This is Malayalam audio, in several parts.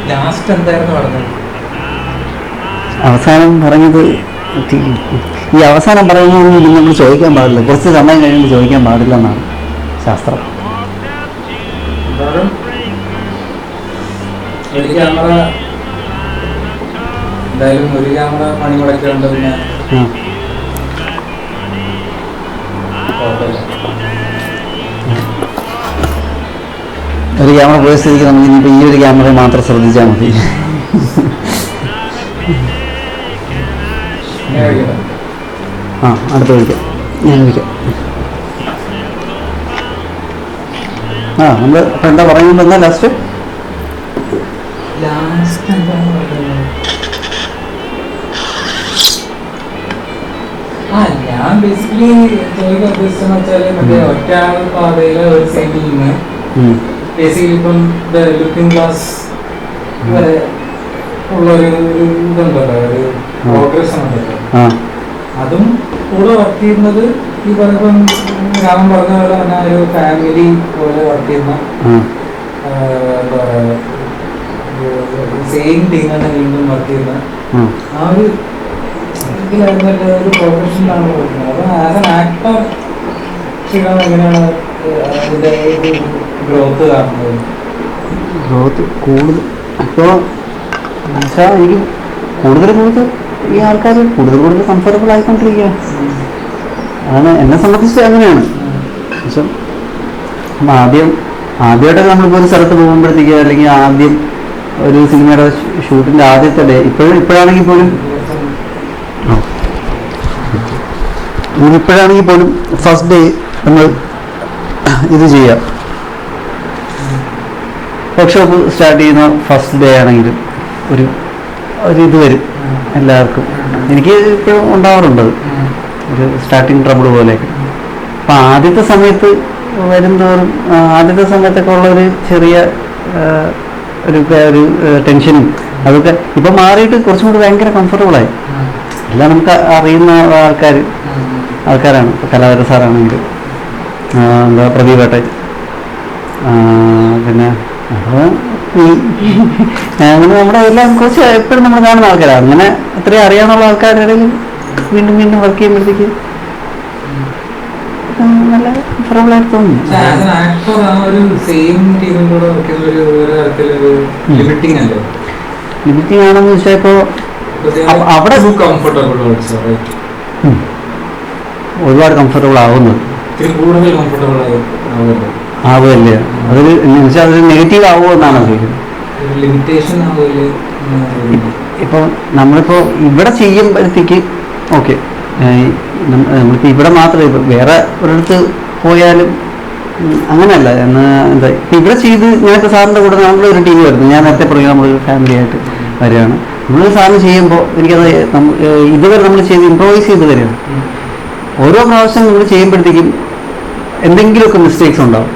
ലാസ്റ്റ് എന്തായിരുന്നു പറഞ്ഞത്? അവസാനം പറഞ്ഞത് ഈ അവസാനം പറയുന്നതൊന്നും നമ്മൾ ചോദിക്കാൻ പാടില്ല, കുറച്ച് സമയം കഴിയുമ്പോൾ ചോദിക്കാൻ പാടില്ല എന്നാണ് ശാസ്ത്രം. ഒരു ക്യാമറ എന്തായാലും ഒരു ക്യാമറ പണി മുടക്കുന്നുണ്ട്. പിന്നെ ഒരു ക്യാമറ പോയ സ്ഥിതിക്ക് നമുക്ക് ഇനിയിപ്പോൾ ഈ ഒരു ക്യാമറ മാത്രം ശ്രദ്ധിച്ചാൽ മതി. അടുത്ത വിളിക്കാം, ഞാൻ വിളിക്കാം. നമ്മൾ അപ്പം എന്താ പറയുന്നത്? എന്നാ ലാസ്റ്റ് ഞാൻ ബേസിക്കലി ചോദിക്കാൻ ഉദ്ദേശിച്ചെന്ന് വെച്ചാല് മറ്റേ ഒറ്റ പാതയിലെ ഒരു സൈഡിൽ നിന്ന് ബേസിക്കലി ഇപ്പം ലുക്കിംഗ് ഗ്ലാസ് വരെ ഉള്ളൊരു ഇതുണ്ടല്ലോ, ഒരു പ്രോഗ്രഷൻ ഉണ്ടല്ലോ. അതും കൂടെ വർക്ക് ചെയ്യുന്നത് ഈ പറയുമ്പം ഞാൻ പറഞ്ഞ പോലെ തന്നെ ഒരു ഫാമിലി പോലെ വർക്ക് ചെയ്യുന്ന എന്താ പറയുക സെയിം ടീം തന്നെ വീണ്ടും വർക്ക് ചെയ്യുന്ന ആ ഒരു ഒരു പ്രൊഫഷനിലാണ് കൊടുക്കുന്നത്. അത് ആസ് എൻ ആക്ടർ ശ്രീകാന്ത് എങ്ങനെയാണ് അതിൻ്റെ ഗ്രോത്ത് കാണുന്നത്? ഗ്രോത്ത് കൂടുതൽ ഇപ്പോൾ എനിക്ക് കൂടുതൽ ഈ ആൾക്കാർ കൂടുതൽ കംഫർട്ടബിൾ ആയിക്കൊണ്ടിരിക്കുക. അതാണ് എന്നെ സംബന്ധിച്ച് അങ്ങനെയാണ്. പക്ഷെ ആദ്യമായിട്ടൊക്കെ നമ്മളിപ്പോൾ ഒരു സ്ഥലത്ത് പോകുമ്പോഴത്തേക്ക്, അല്ലെങ്കിൽ ആദ്യം ഒരു സിനിമയുടെ ഷൂട്ടിൻ്റെ ആദ്യത്തെ ഡേ, ഇപ്പോഴാണെങ്കിൽ പോലും ഫസ്റ്റ് ഡേ നമ്മൾ ഇത് ചെയ്യാം. വർക്ക്ഷോപ്പ് സ്റ്റാർട്ട് ചെയ്യുന്ന ഫസ്റ്റ് ഡേ ആണെങ്കിലും ഒരു ഇത് വരും എല്ലാവർക്കും. എനിക്ക് ഇപ്പോഴും ഉണ്ടാവാറുണ്ടത് ഒരു സ്റ്റാർട്ടിങ് ട്രബിൾ പോലെയൊക്കെ. അപ്പം ആദ്യത്തെ സമയത്ത് വരുംതോറും ആദ്യത്തെ സമയത്തൊക്കെ ഉള്ളൊരു ചെറിയ ഒരു ടെൻഷനും അതൊക്കെ ഇപ്പം മാറിയിട്ട് കുറച്ചും കൂടി ഭയങ്കര കംഫർട്ടബിളായി. എല്ലാം നമുക്ക് അറിയുന്ന ആൾക്കാരാണ്. ഇപ്പോൾ കലാധര സാറാണെങ്കിലും എന്താ പ്രദീപേട്ടൻ, പിന്നെ അങ്ങനെ നമ്മുടെ എല്ലാം കുറച്ച് എപ്പോഴും നമ്മൾ കാണുന്ന ആൾക്കാരാണ്. അങ്ങനെ അത്രയും അറിയാവുന്ന ആൾക്കാരുടെ ഇടയിൽ വീണ്ടും വർക്ക് ചെയ്യുമ്പോഴത്തേക്ക് നല്ല കംഫർട്ടബിളായിട്ട് തോന്നുന്നു. ലിമിറ്റിംഗ് ആണെന്ന് വെച്ചാൽ ഇപ്പോൾ അവിടെ ഒരുപാട് കംഫർട്ടബിൾ ആവുന്നത് ആവുമല്ലേ? അതൊരു വെച്ചാൽ അതൊരു നെഗറ്റീവ് ആവുമോ എന്നാണ് ചോദിക്കുന്നത്. ഇപ്പോൾ നമ്മളിപ്പോൾ ഇവിടെ ചെയ്യുമ്പോഴത്തേക്ക് ഓക്കെ, നമ്മളിപ്പോൾ ഇവിടെ മാത്രമേ, ഇപ്പം വേറെ ഒരിടത്ത് പോയാലും അങ്ങനെയല്ല. എന്താ ഇപ്പം ഇവിടെ ചെയ്ത് ഞാനിപ്പോൾ സാറിൻ്റെ കൂടെ നമ്മളൊരു ടീം വരുന്നു. ഞാൻ നേരത്തെ പറയുക നമ്മളൊരു ഫാമിലി ആയിട്ട് വരികയാണ്. നമ്മളൊരു സാധനം ചെയ്യുമ്പോൾ എനിക്കത് ഇതുവരെ നമ്മൾ ചെയ്ത് ഇംപ്രവൈസ് ചെയ്ത് വരികയാണ്. ഓരോ പ്രാവശ്യം നമ്മൾ ചെയ്യുമ്പോഴത്തേക്കും എന്തെങ്കിലുമൊക്കെ മിസ്റ്റേക്സ് ഉണ്ടാവും.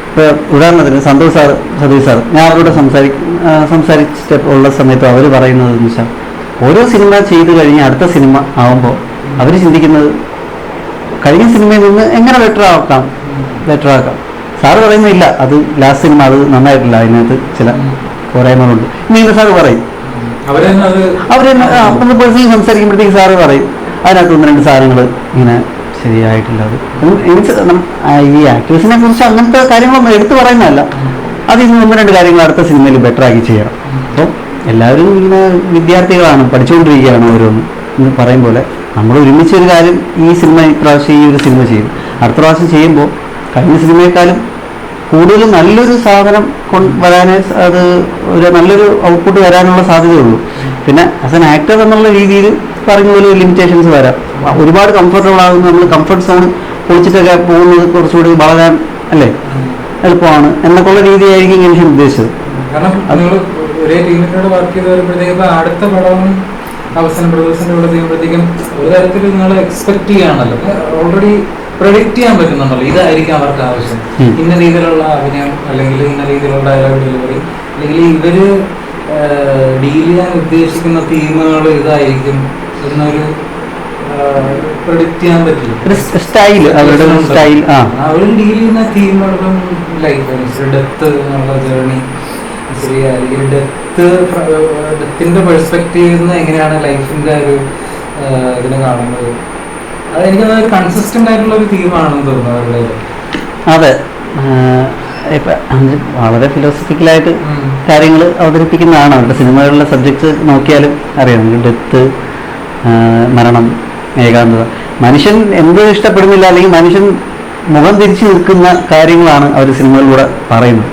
ഇപ്പോൾ ഉദാഹരണത്തിന് സതീഷ് സാർ ഞാൻ അവരോട് സംസാരിച്ചിട്ട് ഉള്ള സമയത്ത് അവർ പറയുന്നത് എന്ന് വെച്ചാൽ, ഓരോ സിനിമ ചെയ്ത് കഴിഞ്ഞ് അടുത്ത സിനിമ ആകുമ്പോൾ അവർ ചിന്തിക്കുന്നത് കഴിഞ്ഞ സിനിമയിൽ നിന്ന് എങ്ങനെ ബെറ്റർ ആക്കാം. സാറ് പറയുന്നില്ല അത് ലാസ്റ്റ് സിനിമ അത് നന്നായിട്ടില്ല, അതിനകത്ത് ചില പോരായ്മകളുണ്ട്. ഇങ്ങനെ സാറ് പറയും. അവരെന്നെ പേഴ്സണലി സംസാരിക്കുമ്പോഴത്തേക്ക് സാറ് പറയും അതിനകത്ത് 1-2 സാധനങ്ങൾ ഇങ്ങനെ ശരിയായിട്ടില്ല. ഈ ആക്ടേഴ്സിനെ കുറിച്ച് അങ്ങനത്തെ കാര്യങ്ങളൊന്നും എടുത്തു പറയുന്നതല്ല, അതിൽ നിന്ന് 1-2 കാര്യങ്ങൾ അടുത്ത സിനിമയിൽ ബെറ്റർ ആക്കി ചെയ്യണം. അപ്പോൾ എല്ലാവരും ഇങ്ങനെ വിദ്യാർത്ഥികളാണ്, പഠിച്ചുകൊണ്ടിരിക്കുകയാണ് ഓരോന്ന് എന്ന് പറയും പോലെ നമ്മൾ ഒരുമിച്ചൊരു കാര്യം ഈ സിനിമ ഇപ്രാവശ്യം ഈ ഒരു സിനിമ ചെയ്യും, അടുത്ത പ്രാവശ്യം ചെയ്യുമ്പോൾ കഴിഞ്ഞ സിനിമയെക്കാളും കൂടുതൽ നല്ലൊരു സാധനം വരാനേ അത് ഒരു നല്ലൊരു ഔട്ട്പുട്ട് വരാനുള്ള സാധ്യതയുള്ളൂ. പിന്നെ ആസ് എൻ ആക്ടർ എന്നുള്ള രീതിയിൽ പറഞ്ഞ പോലെ ലിമിറ്റേഷൻസ് വരാം. ഒരുപാട് കംഫർട്ടബിൾ ആകുന്ന നമ്മൾ കംഫർട്ട് സോൺ പൊളിച്ചിട്ടൊക്കെ പോകുന്നത് കുറച്ചുകൂടി വളരാൻ അല്ലേ എളുപ്പമാണ് എന്നൊക്കെയുള്ള രീതിയായിരിക്കും ഞാൻ ഉദ്ദേശിച്ചത്. കാരണം നിങ്ങൾ ഒരേ ടീമിനോട് വർക്ക് ചെയ്ത് വരുമ്പോഴത്തേക്കും അടുത്ത പടവും അവസാന പ്രദർശനം ഇവിടെ ചെയ്യുമ്പോഴത്തേക്കും ഒരു തരത്തിൽ നിങ്ങൾ എക്സ്പെക്ട് ചെയ്യാണല്ലോ, ഓൾറെഡി പ്രൊഡിക്റ്റ് ചെയ്യാൻ പറ്റുന്നുണ്ടല്ലോ ഇതായിരിക്കും അവർക്ക് ആവശ്യം, ഇന്ന രീതിയിലുള്ള അഭിനയം അല്ലെങ്കിൽ ഇന്ന രീതിയിലുള്ള ഡയലോഗ് ഡെലിവറി അല്ലെങ്കിൽ ഇവര് ഡീൽ ചെയ്യാൻ ഉദ്ദേശിക്കുന്ന തീമുകൾ ഇതായിരിക്കും എന്നൊരു പ്രൊഡിക്റ്റ് ചെയ്യാൻ പറ്റില്ല. ഒരു സ്റ്റൈൽ, അവരുടെ ഒരു സ്റ്റൈൽ. അവർ ഡീൽ ചെയ്യുന്ന തീമുകളും ലൈഫ് ഡെത്ത് എന്നുള്ള ജേർണി, ശരി, അല്ലെങ്കിൽ ഡെത്തിന്റെ പെർസ്പെക്റ്റീവിൽ നിന്ന് എങ്ങനെയാണ് ലൈഫിന്റെ ഒരു ഇതിനെ കാണുന്നത്. അത് എനിക്കത് കൺസിസ്റ്റന്റ് ആയിട്ടുള്ള ഒരു തീമാണെന്ന് തോന്നുന്നു അവരുടെ. അതെ, വളരെ ഫിലോസഫിക്കലായിട്ട് കാര്യങ്ങൾ അവതരിപ്പിക്കുന്നതാണ് അവരുടെ സിനിമകളിലെ സബ്ജക്ട്സ് നോക്കിയാലും അറിയാം. നമുക്ക് ഡെത്ത്, മരണം, ഏകാന്തത, മനുഷ്യൻ എന്ത് ഇഷ്ടപ്പെടുന്നില്ല അല്ലെങ്കിൽ മനുഷ്യൻ മുഖം തിരിച്ചു നിൽക്കുന്ന കാര്യങ്ങളാണ് അവർ സിനിമകളിലൂടെ പറയുന്നത്.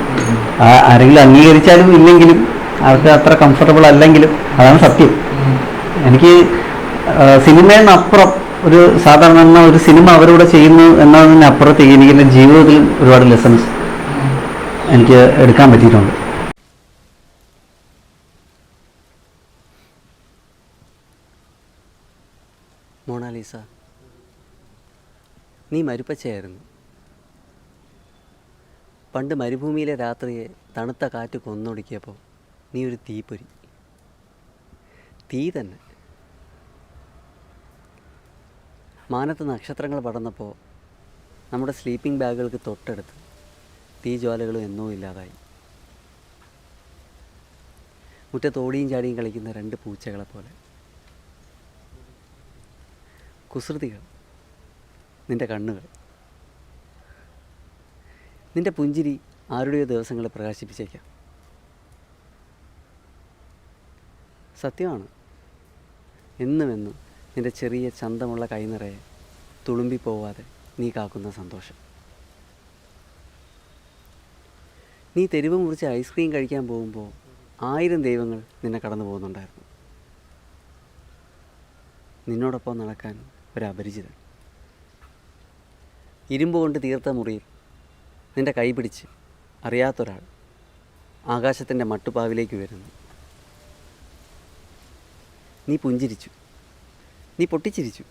ആരെങ്കിലും അംഗീകരിച്ചാലും ഇല്ലെങ്കിലും അവർക്ക് അത്ര കംഫർട്ടബിൾ അല്ലെങ്കിലും അതാണ് സത്യം. എനിക്ക് സിനിമയിൽ നിന്നപ്പുറം ഒരു സാധാരണ ഒരു സിനിമ അവരൂടെ ചെയ്യുന്നു എന്നതിനപ്പുറത്തേക്ക് എനിക്ക് എൻ്റെ ജീവിതത്തിലും ഒരുപാട് ലെസൺസ് എനിക്ക് എടുക്കാൻ പറ്റിയിട്ടുണ്ട്. മൊണാലിസ, നീ മരുപ്പച്ചയായിരുന്നു. പണ്ട് മരുഭൂമിയിലെ രാത്രിയെ തണുത്ത കാറ്റ് കൊന്നൊടുക്കിയപ്പോൾ നീ ഒരു തീപ്പൊരി, തീ തന്നെ. മാനത്ത് നക്ഷത്രങ്ങൾ പടർന്നപ്പോൾ നമ്മുടെ സ്ലീപ്പിംഗ് ബാഗുകൾക്ക് തൊട്ടടുത്ത് തീജ്വാലകളും എന്നോ ഇല്ലാതായി. മുറ്റത്ത് ഓടിയും ചാടിയും കളിക്കുന്ന രണ്ട് പൂച്ചകളെ പോലെ. കുസൃതികൾ, നിൻ്റെ കണ്ണുകൾ, നിൻ്റെ പുഞ്ചിരി ആരുടെയോ ദിവസങ്ങളെ പ്രകാശിപ്പിച്ചേക്കാം. സത്യമാണ്, എന്നുമെന്നും നിൻ്റെ ചെറിയ ചന്തമുള്ള കൈനിറയെ തുളുമ്പിപ്പോവാതെ നീ കാക്കുന്ന സന്തോഷം. നീ തെരുവ് മുറിച്ച് ഐസ്ക്രീം കഴിക്കാൻ പോകുമ്പോൾ 1000 ദൈവങ്ങൾ നിന്നെ കടന്നു പോകുന്നുണ്ടായിരുന്നു. നിന്നോടൊപ്പം നടക്കാൻ ഒരപരിചിതൻ. ഇരുമ്പ് കൊണ്ട് തീർത്ത മുറിയിൽ നിൻ്റെ കൈ പിടിച്ച് അറിയാത്തൊരാൾ ആകാശത്തിൻ്റെ മട്ടുപ്പാവിലേക്ക് വരുന്നു. നീ പുഞ്ചിരിച്ചു, നീ പൊട്ടിച്ചിരിച്ചു.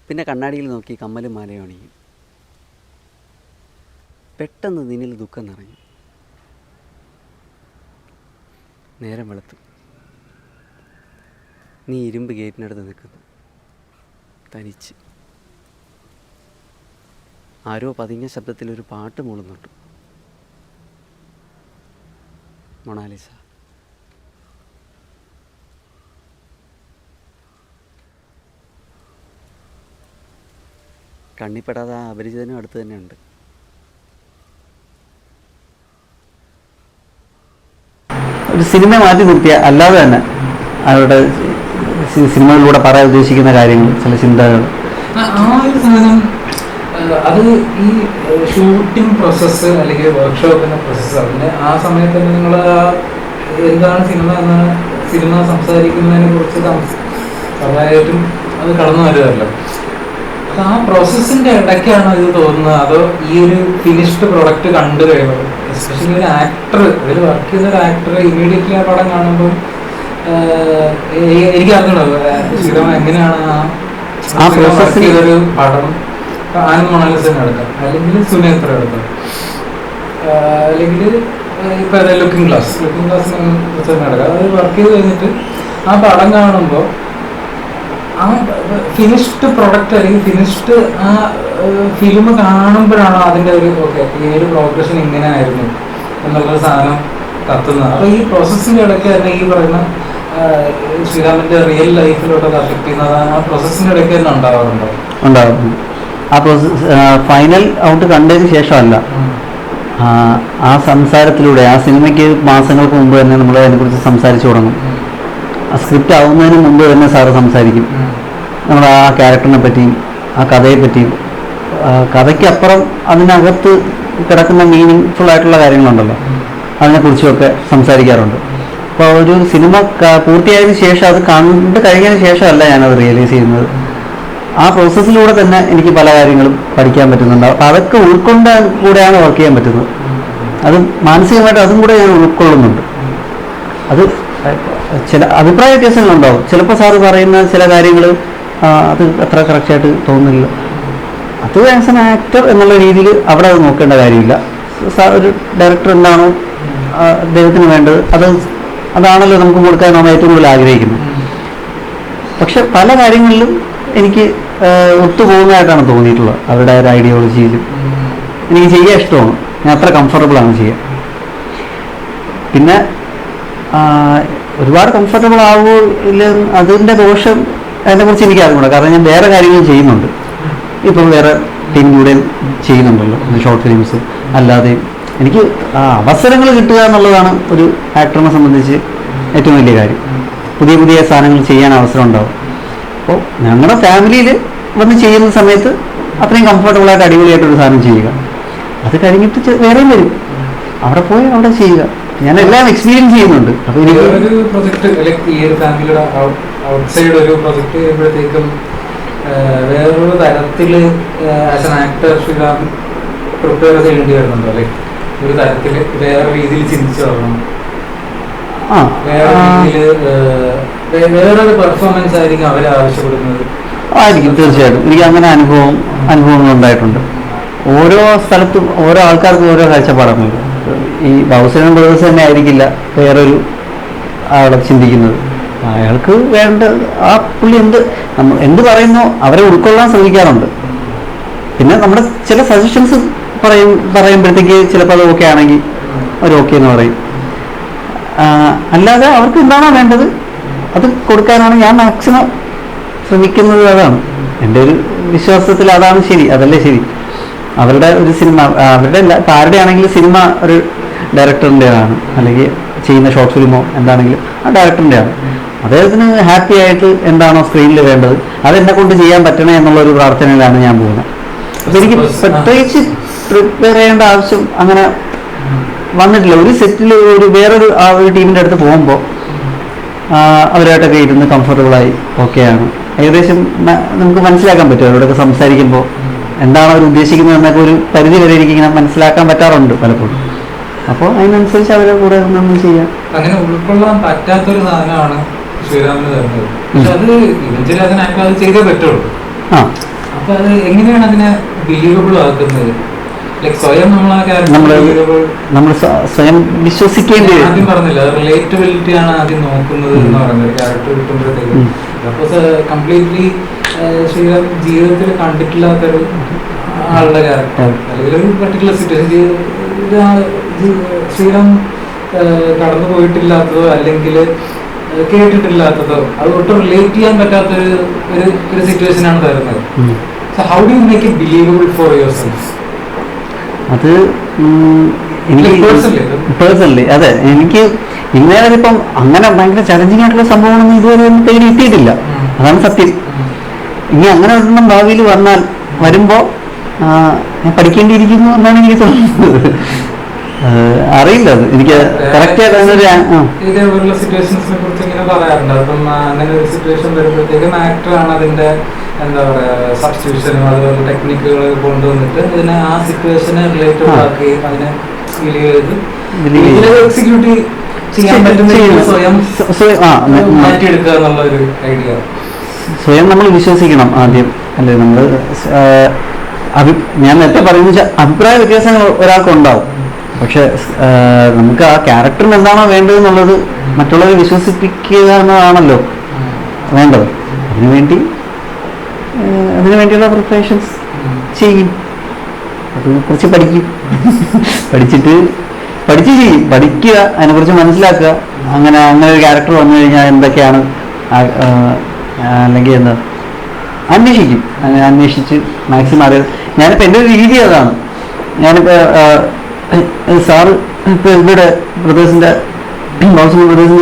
പിന്നെ കണ്ണാടിയിൽ നോക്കി കമ്മലും മാലയും അണിയും. പെട്ടെന്ന് നിന്നിൽ ദുഃഖം നിറഞ്ഞു. നേരം വെളുത്തു. നീ ഇരുമ്പ് ഗേറ്റിനടുത്ത് നിൽക്കുന്നു, തനിച്ച്. ആരോ പതിഞ്ഞ ശബ്ദത്തിൽ ഒരു പാട്ട് മൂളുന്നുണ്ട്. മൊണാലിസ. കണ്ണിപ്പെടാതെ ആ അപരിചിതനും അടുത്ത് തന്നെ ഉണ്ട്. ഒരു സിനിമ മാറ്റി നിർത്തിയ അല്ലാതെ തന്നെ അവരുടെ സിനിമകളിലൂടെ പറയാൻ ഉദ്ദേശിക്കുന്ന കാര്യങ്ങൾ, ചില ചിന്തകൾ, ആ ഒരു സാധനം, അത് ഈ ഷൂട്ടിംഗ് പ്രോസസ്സ് അല്ലെങ്കിൽ വർക്ക്ഷോപ്പിന്റെ പ്രോസസ്സ്, അതിന് ആ സമയത്ത് തന്നെ നിങ്ങൾ എന്താണ് സിനിമ എന്ന് സിനിമ സംസാരിക്കുന്നതിനെ കുറിച്ച് സ്വാഭാവികമായിട്ടും അത് കടന്നു വരുമല്ലോ. അത് ആ പ്രോസസ്സിന്റെ ഇടയ്ക്കാണ് ഇത് തോന്നുന്നത്, അതോ ഈ ഒരു ഫിനിഷ്ഡ് പ്രൊഡക്റ്റ് കണ്ടു കഴിയുമ്പോൾ, എസ്പെഷ്യലി ഒരു ആക്ടർ, അതിൽ വർക്ക് ചെയ്യുന്ന ഒരു ആക്ടർ ഇമ്മീഡിയറ്റ്ലി ആ പടം കാണുമ്പോൾ എനിക്ക് അറിഞ്ഞോ ശ്രീറാം എങ്ങനെയാണ് ആ പ്രോസസ് ചെയ്തൊരു പടം. ആനന്ദ് മൊണാലിസനെ എടുക്കാം, അല്ലെങ്കിൽ സുനേത്ര എടുക്കാം, അല്ലെങ്കിൽ ഇപ്പൊ ലുക്കിംഗ് ഗ്ലാസ് എടുക്കാം. അത് വർക്ക് ചെയ്ത് കഴിഞ്ഞിട്ട് ആ പടം കാണുമ്പോൾ ആ ഫിനിഷ്ഡ് പ്രൊഡക്റ്റ് അല്ലെങ്കിൽ ഫിനിഷ്ഡ് ആ ഫിലിം കാണുമ്പോഴാണ് അതിൻ്റെ ഒരു ഓക്കെ ഈ ഒരു പ്രോഗ്രഷൻ ഇങ്ങനെ ആയിരുന്നു എന്നുള്ളൊരു സാധനം കത്തുന്നത്. അപ്പോൾ ഈ പ്രോസസ്സിൻ്റെ ഇടയ്ക്ക് തന്നെ ഈ പറയുന്ന ശ്രീറാമിന്റെ റിയൽ ലൈഫിലോട്ട് അത് അഫക്ട് ചെയ്യുന്നത് ആ പ്രോസസ്സിന്റെ ഇടയ്ക്ക് തന്നെ ഉണ്ടാവാറുണ്ടോ? ഉണ്ടാവും. ആ പ്രോസസ് ഫൈനൽ ഔട്ട് കണ്ടതിന് ശേഷമല്ല, ആ സംസാരത്തിലൂടെ, ആ സിനിമയ്ക്ക് മാസങ്ങൾക്ക് മുമ്പ് തന്നെ നമ്മൾ അതിനെക്കുറിച്ച് സംസാരിച്ചു തുടങ്ങും. ആ സ്ക്രിപ്റ്റ് ആവുന്നതിന് മുമ്പ് തന്നെ സാറ് സംസാരിക്കും നമ്മൾ ആ ക്യാരക്ടറിനെ പറ്റിയും ആ കഥയെ പറ്റിയും. കഥയ്ക്കപ്പുറം അതിനകത്ത് കിടക്കുന്ന മീനിങ് ഫുൾ ആയിട്ടുള്ള കാര്യങ്ങളുണ്ടല്ലോ, അതിനെക്കുറിച്ചുമൊക്കെ സംസാരിക്കാറുണ്ട്. അപ്പോൾ ഒരു സിനിമ പൂർത്തിയായതിനു ശേഷം, അത് കണ്ടു കഴിഞ്ഞതിന് ശേഷമല്ല ഞാനത് റിയലൈസ് ചെയ്യുന്നത്. ആ പ്രോസസ്സിലൂടെ തന്നെ എനിക്ക് പല കാര്യങ്ങളും പഠിക്കാൻ പറ്റുന്നുണ്ട്. അപ്പോൾ അതൊക്കെ ഉൾക്കൊണ്ട് കൂടെയാണ് വർക്ക് ചെയ്യാൻ പറ്റുന്നത്. അത് മാനസികമായിട്ട് അതും കൂടെ ഞാൻ ഉൾക്കൊള്ളുന്നുണ്ട്. അത് ചില അഭിപ്രായ വ്യത്യാസങ്ങളുണ്ടാവും. ചിലപ്പോൾ സാറ് പറയുന്ന ചില കാര്യങ്ങൾ അത് അത്ര കറക്റ്റായിട്ട് തോന്നുന്നില്ല. അത് ആസ് എൻ ആക്ടർ എന്നുള്ള രീതിയിൽ അവിടെ അത് നോക്കേണ്ട കാര്യമില്ല. ഒരു ഡയറക്ടർ എന്താണോ അദ്ദേഹത്തിന് വേണ്ടത് അതാണല്ലോ നമുക്ക് കൊടുക്കാൻ നമ്മൾ ഏറ്റവും കൂടുതൽ ആഗ്രഹിക്കുന്നത്. പക്ഷെ പല കാര്യങ്ങളിലും എനിക്ക് ഒത്തുപോകുന്നതായിട്ടാണ് തോന്നിയിട്ടുള്ളത്. അവരുടെ ഒരു ഐഡിയോളജിയിലും എനിക്ക് ചെയ്യാൻ ഇഷ്ടമാണ്. ഞാൻ അത്ര കംഫർട്ടബിൾ ആണ് ചെയ്യാൻ. പിന്നെ ഒരുപാട് കംഫർട്ടബിൾ ആവുമില്ല, അതിൻ്റെ ദോഷം അതിനെക്കുറിച്ച് എനിക്ക് അറിഞ്ഞൂടാ. കാരണം ഞാൻ വേറെ കാര്യങ്ങൾ ചെയ്യുന്നുണ്ട്. ഇപ്പം വേറെ ടീം കൂടെ ചെയ്യുന്നുണ്ടല്ലോ ഷോർട്ട് ഫിലിംസ്. അല്ലാതെ എനിക്ക് അവസരങ്ങൾ കിട്ടുക എന്നുള്ളതാണ് ഒരു ആക്ടറിനെ സംബന്ധിച്ച് ഏറ്റവും വലിയ കാര്യം. പുതിയ പുതിയ സാധനങ്ങൾ ചെയ്യാൻ അവസരം ഉണ്ടാവും. അപ്പോൾ ഞങ്ങളുടെ ഫാമിലിയിൽ വന്ന് ചെയ്യുന്ന സമയത്ത് അത്രയും കംഫർട്ടബിളായിട്ട് അടിപൊളിയായിട്ടൊരു സാധനം ചെയ്യുക. അത് കഴിഞ്ഞിട്ട് വേറെയും വരും, അവിടെ പോയി അവിടെ ചെയ്യുക. ഞാൻ എല്ലാം എക്സ്പീരിയൻസ് ചെയ്യുന്നുണ്ട്. അപ്പോൾ ഒരു പ്രൊജക്ട് ഈ ഒരു ഫാമിലിയുടെ ഔട്ട്സൈഡ് ഒരു പ്രൊജക്ട് ചെയ്യുമ്പോഴത്തേക്കും വേറൊരു തരത്തിൽ as an actor Sreeram prepare ചെയ്യേണ്ടി വരുന്നുണ്ടോ? ലൈക്ക് ഒരു തരത്തിൽ വേറെ രീതിയിൽ ചിന്തിച്ചു തുടങ്ങണം, വേറെ രീതിയിൽ വേറൊരു പെർഫോമൻസ് ആയിരിക്കും അവർ ആവശ്യപ്പെടുന്നത്. ആയിരിക്കും, തീർച്ചയായിട്ടും. എനിക്ക് അങ്ങനെ അനുഭവങ്ങൾ ഉണ്ടായിട്ടുണ്ട്. ഓരോ സ്ഥലത്തും ഓരോ ആൾക്കാർക്കും ഓരോ കാഴ്ചപ്പാടാണ്. ഈ ബൗസനും ബ്രദേഴ്സ് തന്നെ ആയിരിക്കില്ല വേറൊരു ആളെ ചിന്തിക്കുന്നത്. അയാൾക്ക് വേണ്ട ആ പുള്ളി എന്ത് പറയുന്നോ അവരെ ഉൾക്കൊള്ളാൻ ശ്രമിക്കാറുണ്ട്. പിന്നെ നമ്മുടെ ചില സജഷൻസ് പറയുമ്പോഴത്തേക്ക് ചിലപ്പോൾ അത് ഓക്കെ ആണെങ്കിൽ അവർ ഓക്കെ എന്ന് പറയും. അല്ലാതെ അവർക്ക് എന്താണോ വേണ്ടത് അത് കൊടുക്കാനാണ് ഞാൻ മാക്സിമം ശ്രമിക്കുന്നത്. അതാണ് എൻ്റെ ഒരു വിശ്വാസത്തിൽ, അതാണ് ശരി, അതല്ലേ ശരി. അവരുടെ ഒരു സിനിമ, അവരുടെ ആരുടെ ആണെങ്കിലും സിനിമ ഒരു ഡയറക്ടറിൻ്റെതാണ്, അല്ലെങ്കിൽ ചെയ്യുന്ന ഷോർട്ട് ഫിലിമോ എന്താണെങ്കിലും ആ ഡയറക്ടറിൻ്റെയാണ്. അദ്ദേഹത്തിന് ഹാപ്പി ആയിട്ട് എന്താണോ സ്ക്രീനിൽ വേണ്ടത് അതെന്നെ കൊണ്ട് ചെയ്യാൻ പറ്റണേ എന്നുള്ളൊരു പ്രാർത്ഥനയിലാണ് ഞാൻ പോകുന്നത്. അപ്പോൾ എനിക്ക് പ്രത്യേകിച്ച് പ്രിപ്പയർ ചെയ്യേണ്ട ആവശ്യം അങ്ങനെ വന്നിട്ടില്ല. ഒരു സെറ്റിൽ വേറൊരു ടീമിൻ്റെ അടുത്ത് പോകുമ്പോൾ അവരായിട്ടൊക്കെ ഇരുന്ന് കംഫർട്ടബിളായി ഓക്കെയാണ്. ഏകദേശം നമുക്ക് മനസ്സിലാക്കാൻ പറ്റും അവരോടൊക്കെ സംസാരിക്കുമ്പോൾ എന്താണ് അവർ ഉദ്ദേശിക്കുന്നത് എന്നൊക്കെ ഒരു പരിധി വരെ എനിക്ക് ഇങ്ങനെ മനസ്സിലാക്കാൻ പറ്റാറുണ്ട് പലപ്പോഴും. അപ്പോൾ അതിനനുസരിച്ച് അവരെ കൂടെ ഒന്നും ചെയ്യാം. അങ്ങനെ ഉൾക്കൊള്ളാൻ പറ്റാത്തൊരു സാധനമാണ് ശ്രീറാമിന് തരുന്നത്. പക്ഷെ അത് ഇവഞ്ചലി അത് ചെയ്തേ പറ്റുള്ളൂ. അപ്പൊ അത് എങ്ങനെയാണ് അതിനെ ബിലീവബിൾ ആക്കുന്നത്? ലൈക് സ്വയം നമ്മൾ സ്വയം വിശ്വസിക്കേണ്ടി വരും. ആദ്യം പറഞ്ഞില്ല, റിലേറ്റബിലിറ്റി ആണ് ആദ്യം നോക്കുന്നത് എന്ന് പറയുന്നത് ക്യാരക്ടർ കിട്ടുമ്പോഴത്തേക്കും. സപ്പോസ് കംപ്ലീറ്റ്ലി ശ്രീറാം ജീവിതത്തിൽ കണ്ടിട്ടില്ലാത്തൊരു ആളുടെ ക്യാരക്ടർ അല്ലെങ്കിൽ ഒരു പർട്ടിക്കുലർ സിറ്റുവേഷൻ ശ്രീറാം കടന്നു പോയിട്ടില്ലാത്തതോ അല്ലെങ്കിൽ കേട്ടിട്ടില്ലാത്തതോ അത് ഒട്ടും റിലേറ്റ് ചെയ്യാൻ പറ്റാത്തൊരു ഒരു സിറ്റുവേഷനാണ് തരുന്നത്. So how do you make it believable for your self? അത് എനിക്ക് പേഴ്സണലി അതെ, എനിക്ക് ഇന്നേരം ഇപ്പം അങ്ങനെ ഭയങ്കര ചലഞ്ചിങ് ആയിട്ടുള്ള സംഭവങ്ങളൊന്നും ഇതുവരെ തേടി എത്തിയിട്ടില്ല. അതാണ് സത്യം. ഇനി അങ്ങനെ ഒരെണ്ണം ഭാവിയിൽ വരുമ്പോൾ ഞാൻ പഠിക്കേണ്ടിയിരിക്കുന്നു എന്നാണ് എനിക്ക് തോന്നുന്നത്. അറിയില്ല, അത് എനിക്ക് കറക്റ്റ് ആയിട്ട് ഇതേപോലുള്ള സിറ്റുവേഷൻസിനെ കുറിച്ച് ഇങ്ങനെ പറയാറുണ്ട്. അപ്പം അങ്ങനെ ഒരു സിറ്റുവേഷൻ വരുമ്പോഴത്തേക്കും ആക്ടറാണ് അതിന്റെ എന്താ പറയാ സബ്സ്റ്റിറ്റ്യൂഷനും അതുപോലെ ടെക്നിക്കുകൾ കൊണ്ടുവന്നിട്ട് അതിനെ ആ സിറ്റുവേഷനെ റിലേറ്റഡ് ആക്കി അതിനെ ഫീൽ ചെയ്ത് എക്സിക്യൂട്ട് ചെയ്യാൻ പറ്റുന്ന സ്വയം മാറ്റിയെടുക്കുക എന്നുള്ള ഒരു ഐഡിയ. സ്വയം നമ്മൾ വിശ്വസിക്കണം ആദ്യം, അല്ലേ? നമ്മൾ ഞാൻ നേരത്തെ പറയുന്നത് വെച്ചാൽ അഭിപ്രായ വ്യത്യാസങ്ങൾ ഒരാൾക്കുണ്ടാവും. പക്ഷെ നമുക്ക് ആ ക്യാരക്ടറിന് എന്താണോ വേണ്ടതെന്നുള്ളത് മറ്റുള്ളവരെ വിശ്വസിപ്പിക്കുക എന്നതാണല്ലോ വേണ്ടത്. അതിനുവേണ്ടിയുള്ള പ്രിപ്പറേഷൻസ് ചെയ്യും. അതിനെക്കുറിച്ച് പഠിച്ച് ചെയ്യും. പഠിക്കുക, അതിനെക്കുറിച്ച് മനസ്സിലാക്കുക. അങ്ങനെ ഒരു ക്യാരക്ടർ വന്നു കഴിഞ്ഞാൽ എന്തൊക്കെയാണ് അല്ലെങ്കിൽ എന്താ അന്വേഷിച്ച് മാക്സിമം അറിയാം. ഞാനിപ്പോൾ എൻ്റെ ഒരു രീതി അതാണ്. ഞാനിപ്പോൾ സാറ് ഇപ്പോൾ ഇവിടെ ബ്രദേഴ്സിൻ്റെ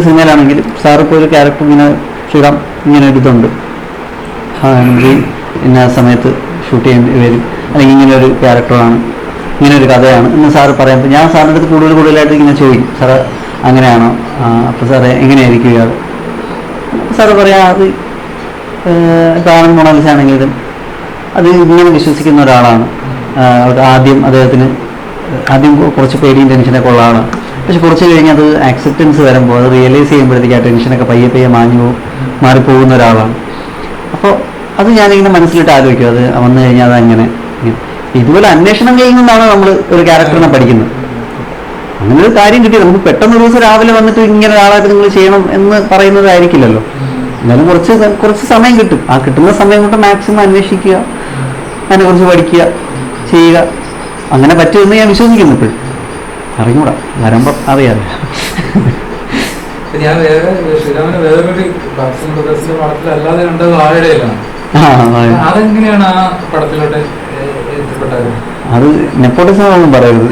സിനിമയിലാണെങ്കിലും സാർ ഇപ്പോൾ ഒരു ക്യാരക്ടർ ഇങ്ങനെ ശ്രീറാം ഇങ്ങനെ ഒരു ഇതുണ്ട്, ഇന്ന സമയത്ത് ഷൂട്ട് ചെയ്യേണ്ടി വരും, അല്ലെങ്കിൽ ഇങ്ങനെ ഒരു ക്യാരക്ടറാണ്, ഇങ്ങനെ ഒരു കഥയാണ് എന്ന് സാറ് പറയാം. അപ്പോൾ ഞാൻ സാറിൻ്റെ അടുത്ത് കൂടുതലായിട്ട് ഇങ്ങനെ ചോദിക്കും, സാറ് അങ്ങനെയാണോ? അപ്പോൾ സാറേ എങ്ങനെയായിരിക്കും ഇയാൾ? സാറ് പറയാം, അത് ഇപ്പോൾ ആനന്ദ് മൊണാലിസ ആണെങ്കിലും അത് ഇങ്ങനെ വിശ്വസിക്കുന്ന ഒരാളാണ്. ആദ്യം കുറച്ച് പേടിയും ടെൻഷനൊക്കെ ഉള്ള ആളാണ്. പക്ഷെ കുറച്ച് കഴിഞ്ഞ് അത് ആക്സെപ്റ്റൻസ് വരുമ്പോൾ അത് റിയലൈസ് ചെയ്യുമ്പോഴത്തേക്ക് ആ ടെൻഷനൊക്കെ പയ്യെ മാറിപ്പോകുന്ന ഒരാളാണ്. അപ്പോൾ അത് ഞാനിങ്ങനെ മനസ്സിലിട്ട് ആലോചിക്കും, അത് വന്നു കഴിഞ്ഞാൽ അതങ്ങനെ ഇതുപോലെ അന്വേഷണങ്ങളിൽ നിന്നാണ് നമ്മൾ ഒരു ക്യാരക്ടറിനെ പഠിക്കുന്നത്. അങ്ങനെ ഒരു കാര്യം കിട്ടി നമുക്ക് പെട്ടെന്ന് ഒരു ദിവസം രാവിലെ വന്നിട്ട് ഇങ്ങനെ ഒരാളായിട്ട് നിങ്ങൾ ചെയ്യണം എന്ന് പറയുന്നതായിരിക്കില്ലല്ലോ. എന്നാലും കുറച്ച് സമയം കിട്ടും. ആ കിട്ടുന്ന സമയം കൊണ്ട് മാക്സിമം അന്വേഷിക്കുക, അതിനെക്കുറിച്ച് പഠിക്കുക, ചെയ്യുക. അങ്ങനെ പറ്റുമെന്ന് ഞാൻ വിശ്വസിക്കുന്നു. ഇപ്പോഴും അറിഞ്ഞൂടാ, വരുമ്പോൾ അറിയാതെ. ഞാൻ ശ്രീരാമന് വേറൊരു പടത്തിൽ അല്ലാതെ കണ്ടത് വാഴയിലാണ്. അതെങ്ങനെയാണ് ആ പടത്തിലോട്ട് എത്തിപ്പെട്ടത്? അത് നെപ്പോട്ടിസം ഒന്നും പറയരുത്.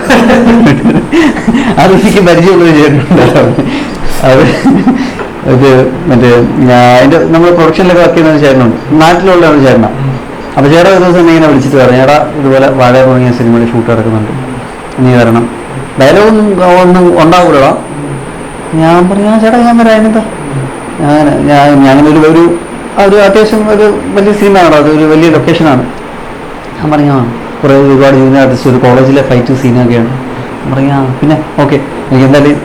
അത് എനിക്ക് പരിചയമുള്ളത് ചേട്ടനുണ്ടാവും. അത് ഇത് മറ്റേ അതിൻ്റെ നമ്മൾ പ്രൊഡക്ഷനിലൊക്കെ വർക്ക് ചെയ്യുന്ന ചേട്ടനുണ്ട്, നാട്ടിലുള്ള ഒരു ചേട്ടനാണ്. അപ്പോൾ ചേട്ടാ ഒരു ദിവസം ഇങ്ങനെ വിളിച്ചിട്ട് പറഞ്ഞു, ചേട്ടാ ഇതുപോലെ വാഴ തുടങ്ങിയ സിനിമയുടെ ഷൂട്ട് നടക്കുന്നുണ്ട്, നീ വരണം. ഡയലോഗൊന്നും ഒന്നും ഉണ്ടാകൂടാ. ഞാൻ പറഞ്ഞു ചേട്ടാ ഞാൻ വരാം, അതിനെന്താ. ഞാനൊരു ഒരു അത്യാവശ്യം ഒരു വലിയ സീനാണ്, അതൊരു വലിയ ലൊക്കേഷനാണ്. ഞാൻ പറഞ്ഞു കുറേ ഒരുപാട് ജൂനിയർ ആർട്ടിസ്റ്റ്, ഒരു കോളേജിലെ ഫൈറ്റ് സീനൊക്കെയാണ്. ഞാൻ പറഞ്ഞു പിന്നെ ഓക്കെ. എനിക്ക് എന്തായാലും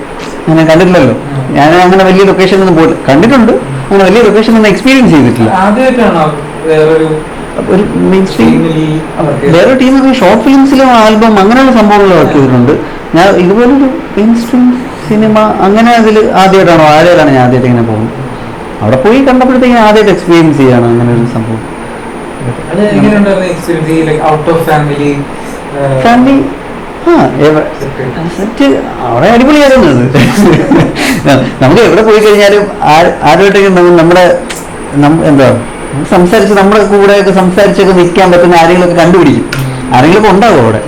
ഞാൻ കണ്ടിട്ടില്ലല്ലോ, ഞാൻ അങ്ങനെ വലിയ ലൊക്കേഷനൊന്നും പോയില്ല. കണ്ടിട്ടുണ്ട്, അങ്ങനെ വലിയ ലൊക്കേഷനൊന്നും എക്സ്പീരിയൻസ് ചെയ്തിട്ടില്ല. ഒരു മെയിൻ സ്ട്രീം വേറെ ടീമൊക്കെ ഷോർട്ട് ഫിലിംസിലും ആൽബം അങ്ങനെയുള്ള സംഭവങ്ങൾ വർക്ക് ചെയ്തിട്ടുണ്ട്. ഞാൻ ഇതുപോലൊരു മെയിൻ സ്ട്രീം സിനിമ അങ്ങനെ അതിൽ ആദ്യമായിട്ടാണോ ആരെയാണ് ഞാൻ ആദ്യമായിട്ട് ഇങ്ങനെ പോകുന്നത്. അവിടെ പോയി കണ്ടപ്പോഴത്തേക്കും ആദ്യമായിട്ട് എക്സ്പീരിയൻസ് ചെയ്യാണ് അങ്ങനെ ഒരു സംഭവം. ഫാമിലി അവിടെ അടിപൊളിയായിരുന്നു. നമുക്ക് എവിടെ പോയി കഴിഞ്ഞാലും ആരുമായിട്ടൊക്കെ നമ്മുടെ എന്താ സംസാരിച്ച് നമ്മുടെ കൂടെയൊക്കെ സംസാരിച്ചൊക്കെ നിൽക്കാൻ പറ്റുന്ന ആരെങ്കിലുമൊക്കെ കണ്ടുപിടിക്കും. ആരെങ്കിലുമൊക്കെ ഉണ്ടാവും അവിടെ.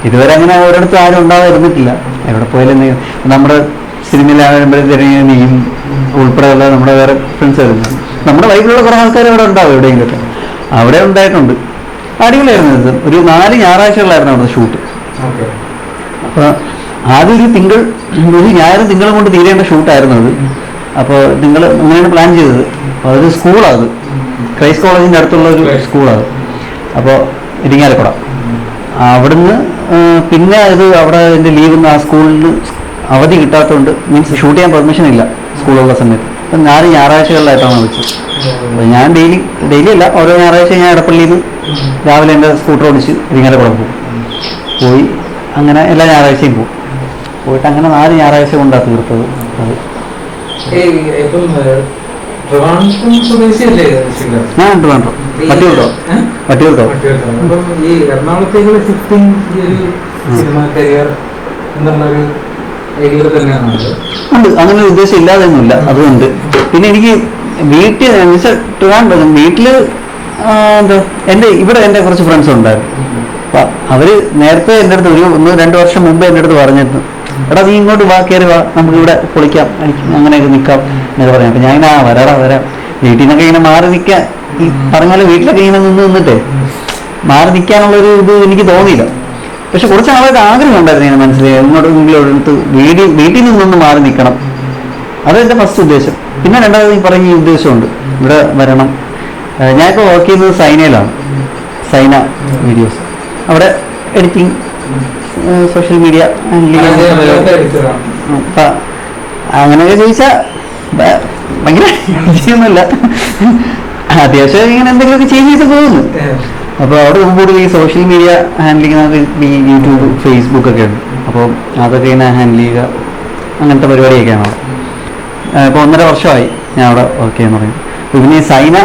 ഇതുവരെ അങ്ങനെ ഒരിടത്തും ആരും ഉണ്ടാകാതിരുന്നിട്ടില്ല. എവിടെ പോയാലും നമ്മുടെ സിനിമയിലാകുമ്പോഴത്തേക്കും നീയും ഉൾപ്പെടെയുള്ള നമ്മുടെ വേറെ ഫ്രണ്ട്സ് ആയിരുന്നു, നമ്മുടെ വൈകിട്ടുള്ള കുറേ ആൾക്കാർ അവിടെ ഉണ്ടാവും എവിടെയെങ്കിലുമൊക്കെ. അവിടെ ഉണ്ടായിട്ടുണ്ട്. അടിപൊളിയായിരുന്നു. ഇത് ഒരു 4 ഞായറാഴ്ചകളായിരുന്നു അവിടെ ഷൂട്ട്. അപ്പോൾ ആദ്യം ഒരു ഞായറും തിങ്കളും കൊണ്ട് തീരേണ്ട ഷൂട്ടായിരുന്നു അത്. അപ്പോൾ നിങ്ങൾ അങ്ങനെയാണ് പ്ലാൻ ചെയ്തത്. അപ്പോൾ അതൊരു സ്കൂളാണ്, അത് ക്രൈസ്റ്റ് കോളേജിൻ്റെ അടുത്തുള്ള ഒരു സ്കൂളാണ്. അപ്പോൾ ഇരിങ്ങാലക്കുട. അവിടുന്ന് പിന്നെ ഇത് അവിടെ എൻ്റെ ലീവിന്ന് ആ സ്കൂളിൽ അവധി കിട്ടാത്തതുകൊണ്ട്, മീൻസ് ഷൂട്ട് ചെയ്യാൻ പെർമിഷൻ ഇല്ല സ്കൂളുള്ള സമയത്ത്. അപ്പം 4 ഞായറാഴ്ചകളിലായിട്ടാണ് വെച്ചത്. അപ്പോൾ ഞാൻ ഡെയിലി അല്ല, ഓരോ ഞായറാഴ്ച ഞാൻ എടപ്പള്ളിയിൽ നിന്ന് രാവിലെ എൻ്റെ സ്കൂട്ടർ ഓടിച്ച് ഇരിങ്ങാലക്കുട പോയി അങ്ങനെ എല്ലാ ഞായറാഴ്ചയും പോയിട്ട് അങ്ങനെ 4 ഞായറാഴ്ച കൊണ്ടാണ് തീർത്തത്. അത് ഞാൻ ട്രിവാൻഡ്രം പട്ടിയൂർക്കോ. ഉണ്ട്, അങ്ങനെ ഒരു ഉദ്ദേശം ഇല്ലാതെയൊന്നുമില്ല. അതുകൊണ്ട് പിന്നെ എനിക്ക് വീട്ടിൽ വീട്ടില് എന്താ ഇവിടെ എൻ്റെ കുറച്ച് ഫ്രണ്ട്സ് ഉണ്ടായിരുന്നു. അപ്പം അവര് നേരത്തെ എൻ്റെ അടുത്ത് 1-2 വർഷം മുമ്പ് എൻ്റെ അടുത്ത് പറഞ്ഞിരുന്നു, എടാ നീ ഇങ്ങോട്ട് കയറി വാ, നമുക്ക് ഇവിടെ പൊളിക്കാം, അങ്ങനെയൊക്കെ നിൽക്കാം എന്നൊക്കെ പറയാം. അപ്പം ഞാൻ വരാം. വീട്ടിൽ നിന്നൊക്കെ ഇങ്ങനെ മാറി നിൽക്കാൻ, ഈ പറഞ്ഞാലും വീട്ടിലൊക്കെ ഇങ്ങനെ നിന്നിട്ടേ മാറി നിൽക്കാനുള്ളൊരു ഇത് എനിക്ക് തോന്നിയില്ല. പക്ഷെ കുറച്ച് ആളായിട്ട് ആഗ്രഹം ഉണ്ടായിരുന്നു. ഞാൻ മനസ്സിലായി എങ്ങോട്ടെങ്കിലും എടുത്ത് വീട്ടിൽ നിന്നൊന്ന് മാറി നിൽക്കണം. അതെൻ്റെ ഫസ്റ്റ് ഉദ്ദേശം. പിന്നെ രണ്ടാമത് ഈ പറഞ്ഞ ഉദ്ദേശമുണ്ട്, ഇവിടെ വരണം. ഞാനിപ്പോൾ വർക്ക് ചെയ്യുന്നത് സൈനയിലാണ്, സൈന വീഡിയോസ്. അവിടെ എഡിറ്റിംഗ്, സോഷ്യൽ മീഡിയ അങ്ങനെയൊക്കെ ചോദിച്ചാൽ ഭയങ്കര ചെയ്യുന്നില്ല, അത്യാവശ്യം ഇങ്ങനെ എന്തെങ്കിലുമൊക്കെ ചെയ്തിട്ട് പോകുന്നു. അപ്പോൾ അവിടെ മുമ്പോട്ട് ഈ സോഷ്യൽ മീഡിയ ഹാൻഡിൽ ചെയ്യുന്നത് ഈ യൂട്യൂബ്, ഫേസ്ബുക്ക് ഒക്കെ ഉണ്ട്. അപ്പോൾ അതൊക്കെ ഇങ്ങനെ ഹാൻഡിൽ ചെയ്യുക, അങ്ങനത്തെ പരിപാടിയൊക്കെയാണ് അവിടെ. ഇപ്പോൾ 1.5 വർഷമായി ഞാൻ അവിടെ വർക്ക് ചെയ്യാൻ തുടങ്ങി. പിന്നെ ഈ സൈന,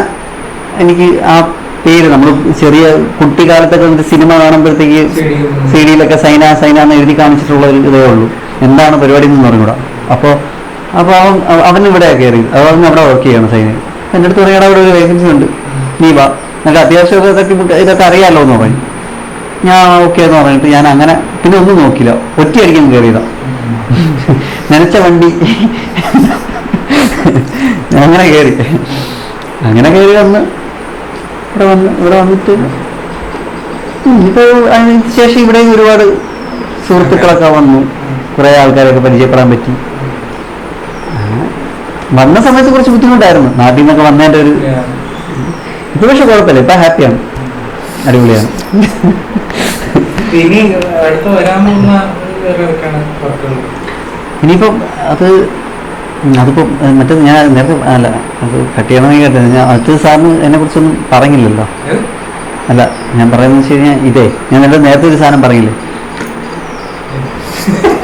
എനിക്ക് ആ പേര് നമ്മൾ ചെറിയ കുട്ടിക്കാലത്തൊക്കെ സിനിമ കാണുമ്പോഴത്തേക്ക് സി ഡിയിലൊക്കെ സൈന എന്ന് എഴുതി കാണിച്ചിട്ടുള്ള ഒരു ഇതേ ഉള്ളൂ, എന്താണ് പരിപാടി എന്ന് പറഞ്ഞുകൂടാ. അപ്പോൾ അവൻ ഇവിടെ കയറി, അവൻ അവിടെ വർക്ക് ചെയ്യണം സൈനയിൽ. എൻ്റെ അടുത്ത് പറയാൻ അവിടെ ഒരു വേക്കൻസി ഉണ്ട്, നീ വാ, എനിക്ക് അത്യാവശ്യം ഇതൊക്കെ അറിയാമല്ലോ എന്ന് പറഞ്ഞു. ഞാൻ ഓക്കെ എന്ന് പറഞ്ഞിട്ട് ഞാൻ അങ്ങനെ പിന്നെ ഒന്നും നോക്കില്ല, ഒറ്റയടിക്കും കയറിയതാണ്. നനച്ച വണ്ടി അങ്ങനെ കയറി വന്ന് ഇവിടെ വന്നിട്ട് ഇപ്പോൾ അതിന് ശേഷം ഇവിടെ ഒരുപാട് സുഹൃത്തുക്കളൊക്കെ വന്നു, കുറേ ആൾക്കാരൊക്കെ പരിചയപ്പെടാൻ പറ്റി. വന്ന സമയത്ത് കുറച്ച് ബുദ്ധിമുട്ടായിരുന്നു, നാട്ടിൽ നിന്നൊക്കെ വന്നതിൻ്റെ ഒരു. ഇപ്പൊ പക്ഷെ കുഴപ്പമില്ല, ഇപ്പൊ ഹാപ്പിയാണ്, അടിപൊളിയാണ്. ഇനിയിപ്പം അതിപ്പോൾ മറ്റേ ഞാൻ നേരത്തെ അല്ല അത് കട്ട് ചെയ്യണമെങ്കിൽ കേട്ടത്, ഞാൻ അത് സാറിന് എന്നെ കുറിച്ചൊന്നും പറഞ്ഞില്ലല്ലോ. അല്ല ഞാൻ പറയുന്നത് വെച്ച് കഴിഞ്ഞാൽ ഞാൻ നേരത്തെ ഒരു സാധനം പറഞ്ഞില്ലേ,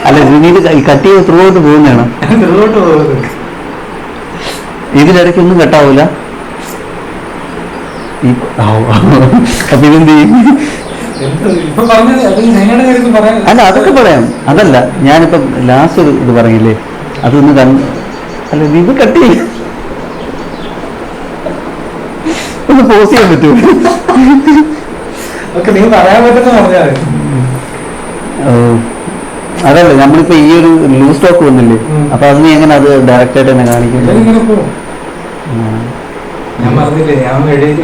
അല്ല പിന്നീട് കട്ട് ചെയ്ത് ത്രൂ ഔട്ട് പോകുന്നതാണ്. ഇതിലിടയ്ക്ക് ഒന്നും കട്ടാവൂല. അപ്പൊ ഇതെന്ത് ചെയ്യും? ഇപ്പൊ പറഞ്ഞത് അത് ഞങ്ങളുടെ കാര്യത്തിൽ പറയാൻ അല്ല അതൊക്കെ പറയാം, അതല്ല ഞാനിപ്പം ലാസ്റ്റ് ഒരു ഇത് പറഞ്ഞില്ലേ, അതൊന്ന് അല്ല ഇത് കട്ട് ചെയ്യും, ഒന്ന് പോസ് ചെയ്യാൻ പറ്റുമോ? ഓക്കെ, നിങ്ങൾ പറയാൻ പറ്റുന്ന പറഞ്ഞാൽ അതല്ല നമ്മളിപ്പോ ഈ ഒരു ലൂസ് സ്റ്റോക്ക് വന്നില്ലേ, അപ്പൊ അതിന് എങ്ങനെ അത് ഡയറക്റ്റ് ആയിട്ട് തന്നെ കാണിക്കുന്നത്? ഇങ്ങനെ പോകും. ഞാൻ പറഞ്ഞില്ലേ, ഞാൻ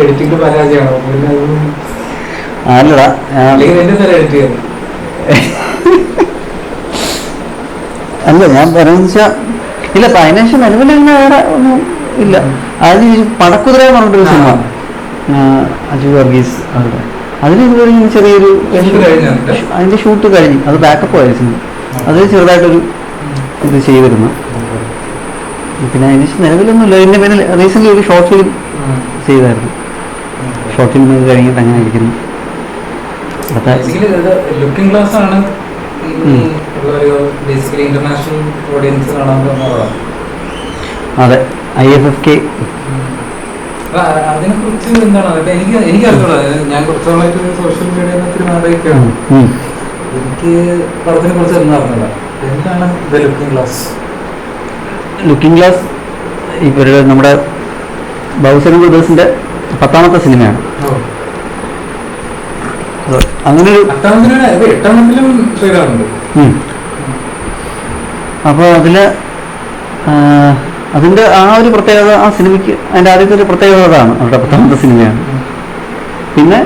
എഡിറ്റിംഗ് പരാജയമാണോ? അല്ലടാ എന്റെ തല എഡിറ്റ് ചെയ്യാം. അല്ല ഞാൻ പറയുന്നത് വെച്ചാൽ ഇല്ല, ഇപ്പൊ അതിനുശേഷം നിലവിൽ അങ്ങനെ വേറെ ഒന്നും ഇല്ല. അതിന് പടക്കുതിര എന്ന് പറഞ്ഞിട്ടൊരു സിനിമ, അജു വർഗീസ് അവരുടെ, അതിന് ഇതുവരെ ചെറിയൊരു അതിന്റെ ഷൂട്ട് കഴിഞ്ഞു, അത് ബാക്കപ്പ് ആയ സിനിമ, അത് ചെറുതായിട്ടൊരു ഇത് ചെയ്തിരുന്നു. പിന്നെ അതിന് നിലവിലൊന്നുമില്ല. ഇതിന്റെ പിന്നെ റീസെന്റ് ഒരു ഷോർട്ട് ഫിലിം ചെയ്തായിരുന്നു, ഷോർട്ട് ഫിലിം കഴിഞ്ഞിട്ട് അങ്ങനെ ഇരിക്കുന്നു. ലുക്കിംഗ് ഗ്ലാസ് ആണ് ഇന്റർനാഷണൽ ഓഡിയൻസ് കാണാൻ. അതെ, IFFK. അതിനെ കുറിച്ച് എന്താണ് അതൊക്കെ എനിക്ക് അറിഞ്ഞോളൂ. ഞാൻ കുറച്ചാളായിട്ട് സോഷ്യൽ മീഡിയ മാറിയൊക്കെയാണ്. എനിക്ക് പടത്തിനെ കുറിച്ച് ഒന്നും അറിഞ്ഞില്ല. എന്താണ് the looking glass? Looking glass ഇവരുടെ നമ്മുടെ ബൗസൻ ബ്രദേഴ്സിന്റെ 10ാമത്തെ സിനിമയാണ്. അങ്ങനെ ഒരു 8ാമത്തിലും ശ്രീരാമുണ്ട്. അപ്പോൾ അതിന്റെ ആ ഒരു പ്രത്യേകത, ആ സിനിമയ്ക്ക് അതിന്റെ ആദ്യത്തെ ഒരു പ്രത്യേകത അതാണ്, അവരുടെ 10ാമത്തെ സിനിമയാണ്. പിന്നെ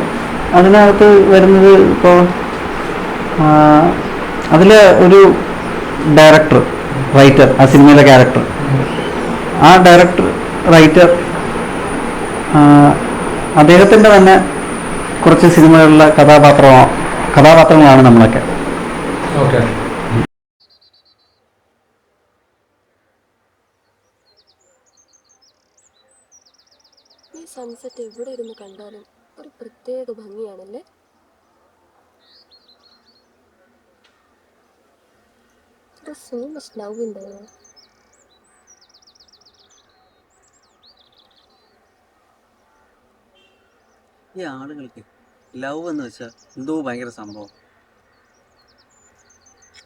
അതിനകത്ത് വരുന്നത് ഇപ്പോൾ അതിലെ ഒരു ഡയറക്ടർ റൈറ്റർ, ആ സിനിമയിലെ ക്യാരക്ടർ, ആ ഡയറക്ടർ റൈറ്റർ അദ്ദേഹത്തിൻ്റെ തന്നെ കുറച്ച് സിനിമകളിലെ കഥാപാത്രങ്ങളാണ് നമ്മളൊക്കെ. ഈ സൺസെറ്റ് എവിടെ ഇരുന്ന് കണ്ടാലും ഒരു പ്രത്യേക ഭംഗിയാണല്ലേ. So much love in there. ഈ ആളുകൾക്ക് ലവ് എന്ന് വെച്ചാൽ എന്തോ ഭയങ്കര സംഭവം.